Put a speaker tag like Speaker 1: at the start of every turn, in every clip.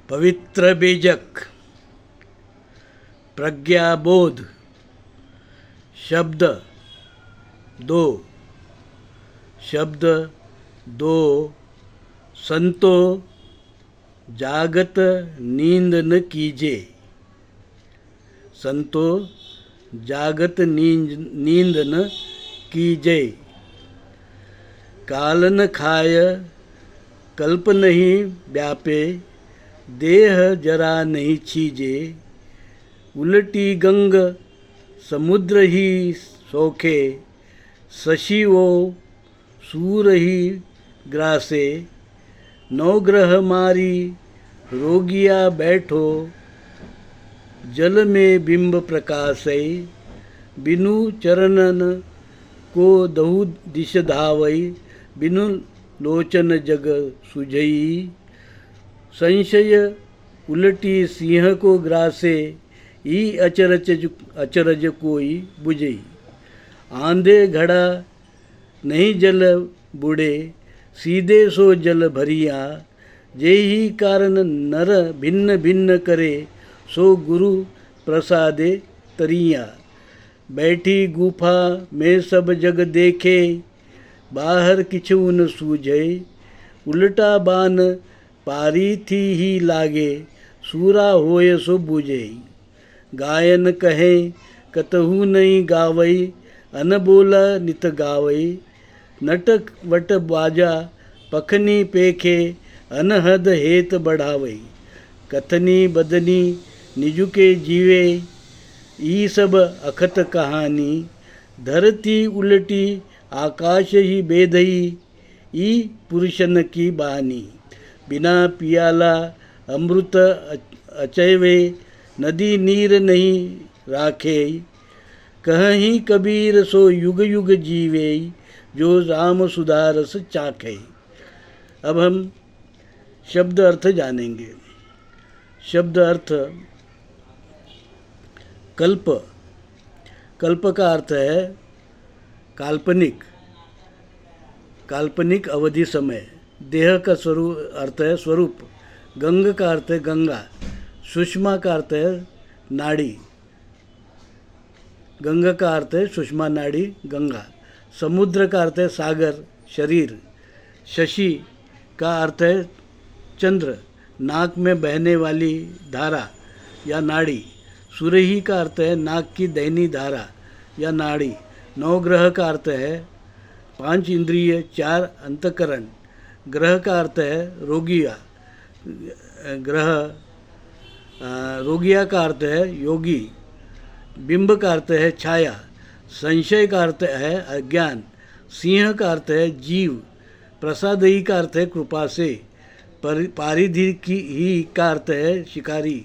Speaker 1: पवित्र बीजक प्रज्ञाबोध शब्द दो संतो जागत नींद न कीजे। संतो जागत नींद न कीजे। काल न खाय कल्प नहीं व्यापे, देह जरा नहीं छीजे। उलटी गंग समुद्र ही सोखे, शशि वो सूर ही ग्रासे। नवग्रह मारी रोगिया बैठो, जल में बिंब प्रकाशै। बिनु चरणन को दहु दिश धावै, बिनु लोचन जग सुझई। संशय उलटी सिंह को ग्रासे, ई अचरज कोई बुझई। आंधे घड़ा नहीं जल बुड़े, सीधे सो जल भरिया। जेहि कारण नर भिन्न भिन्न करे, सो गुरु प्रसादे तरिया। बैठी गुफा में सब जग देखे, बाहर किछु न सूझे। उल्टा बान पारी थी ही लागे, सूरा होय सो बूझे। गायन कहे कतहु नहीं गावई, अनबोला नित गावई। नटक वट बाजा पखनी पेखे, अनहद हेत बढ़ावई। कथनी बदनी निजुके जीवे, ई सब अखत कहानी। धरती उलटी आकाश ही बेधई, ई पुरुषन की बानी। बिना पियाला अमृत अचैवे, नदी नीर नहीं राखे। कहीं कबीर सो युग युग जीवे, जो राम सुधारस चाखे। अब हम शब्द अर्थ जानेंगे। शब्द अर्थ कल्प। कल्प का अर्थ है काल्पनिक, काल्पनिक अवधि समय। देह का स्वरूप अर्थ है स्वरूप। गंग का अर्थ है गंगा। सुषमा का अर्थ है नाड़ी। गंगा का अर्थ है सुषमा नाड़ी गंगा। समुद्र का अर्थ है सागर शरीर। शशि का अर्थ है चंद्र, नाक में बहने वाली धारा या नाड़ी। सुरही का अर्थ है नाक की दहनी धारा या नाड़ी। नवग्रह का अर्थ है 5 इंद्रिय 4 अंतकरण। ग्रह का अर्थ है रोगिया। ग्रह रोगिया का अर्थ है योगी। बिंब का अर्थ है छाया। संशय का अर्थ है अज्ञान। सिंह का अर्थ है जीव। प्रसादई का अर्थ है कृपा से। पारिधि की ही का अर्थ है शिकारी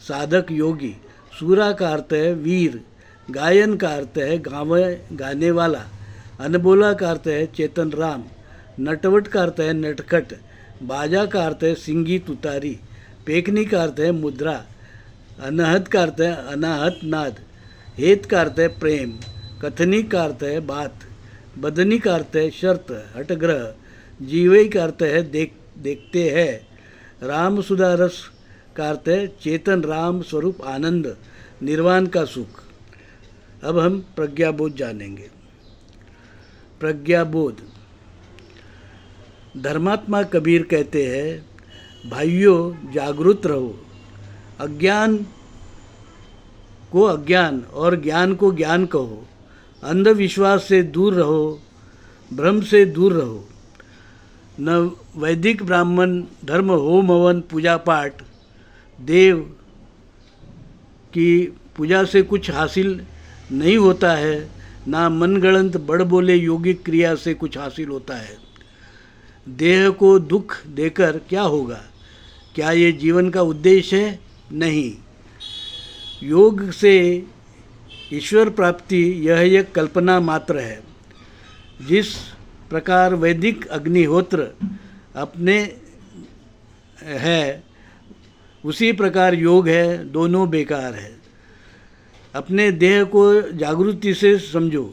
Speaker 1: साधक योगी। सूरा का अर्थ है वीर। गायन का अर्थ है गाने वाला। अनबोला का अर्थ है चेतन राम। नटवट का अर्थ है नटखट। बाजा का अर्थ है सिंगी तुतारी। पेखनी का अर्थ है मुद्रा। अनाहत का अर्थ है अनाहत नाद। हेत का अर्थ है प्रेम। कथनी का अर्थ है बात। बदनी का अर्थ है शर्त हटग्रह। जीवई का अर्थ है देखते हैं। राम सुधा रस का अर्थ है चेतन राम स्वरूप आनंद निर्वाण का सुख। अब हम प्रज्ञाबोध जानेंगे। प्रज्ञाबोध धर्मात्मा कबीर कहते हैं, भाइयों जागृत रहो। अज्ञान को अज्ञान और ज्ञान को ज्ञान कहो। अंधविश्वास से दूर रहो, भ्रम से दूर रहो। न वैदिक ब्राह्मण धर्म होम हवन पूजा पाठ देव की पूजा से कुछ हासिल नहीं होता है, ना मनगढ़ंत बड़ बोले योगिक क्रिया से कुछ हासिल होता है। देह को दुख देकर क्या होगा? क्या ये जीवन का उद्देश्य है? नहीं। योग से ईश्वर प्राप्ति यह एक कल्पना मात्र है। जिस प्रकार वैदिक अग्निहोत्र अपने है, उसी प्रकार योग है, दोनों बेकार है। अपने देह को जागृति से समझो।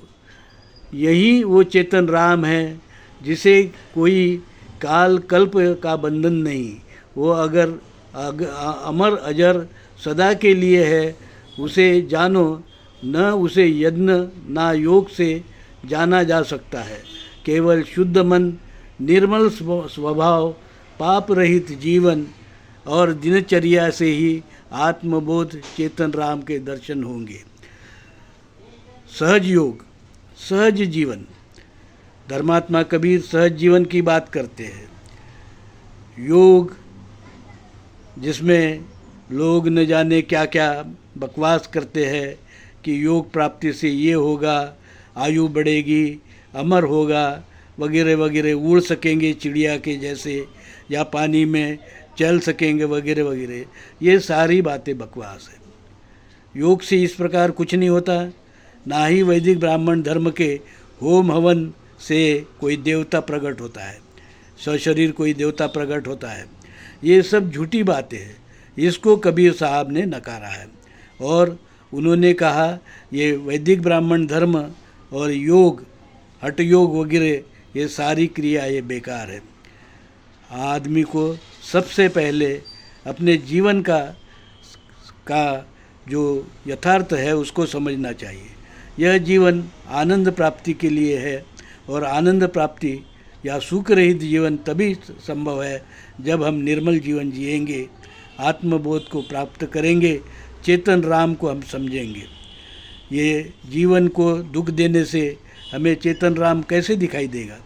Speaker 1: यही वो चेतन राम है जिसे कोई काल कल्प का बंधन नहीं। वो अगर अमर अजर सदा के लिए है, उसे जानो, न उसे यज्ञ ना योग से जाना जा सकता है। केवल शुद्ध मन, निर्मल स्वभाव, पाप रहित जीवन और दिनचर्या से ही आत्मबोध चेतन राम के दर्शन होंगे। सहज योग, सहज जीवन। धर्मात्मा कबीर सहज जीवन की बात करते हैं। योग जिसमें लोग न जाने क्या क्या बकवास करते हैं कि योग प्राप्ति से ये होगा, आयु बढ़ेगी, अमर होगा, वगैरह वगैरह, उड़ सकेंगे चिड़िया के जैसे, या पानी में चल सकेंगे वगैरह वगैरह। ये सारी बातें बकवास है। योग से इस प्रकार कुछ नहीं होता, ना ही वैदिक ब्राह्मण धर्म के होम हवन से कोई देवता प्रकट होता है, सशरीर कोई देवता प्रकट होता है। ये सब झूठी बातें हैं। इसको कबीर साहब ने नकारा है और उन्होंने कहा ये वैदिक ब्राह्मण धर्म और योग, हठ योग वगैरह, ये सारी क्रिया ये बेकार है। आदमी को सबसे पहले अपने जीवन का जो यथार्थ है उसको समझना चाहिए। यह जीवन आनंद प्राप्ति के लिए है और आनंद प्राप्ति या सुख रहित जीवन तभी संभव है जब हम निर्मल जीवन जिएंगे, आत्मबोध को प्राप्त करेंगे, चेतन राम को हम समझेंगे। ये जीवन को दुख देने से हमें चेतन राम कैसे दिखाई देगा,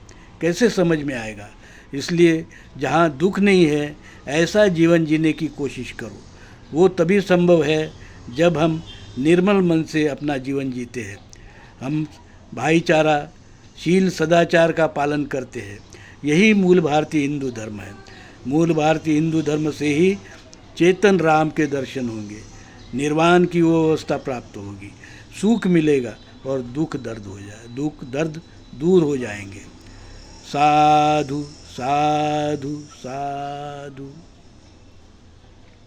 Speaker 1: कैसे समझ में आएगा। इसलिए जहाँ दुख नहीं है ऐसा जीवन जीने की कोशिश करो। वो तभी संभव है जब हम निर्मल मन से अपना जीवन जीते हैं, हम भाईचारा, शील, सदाचार का पालन करते हैं। यही मूल भारतीय हिंदू धर्म है। मूल भारतीय हिंदू धर्म से ही चेतन राम के दर्शन होंगे, निर्वाण की वो अवस्था प्राप्त होगी, सुख मिलेगा और दुख दर्द दूर हो जाएंगे। साधु साधु साधु।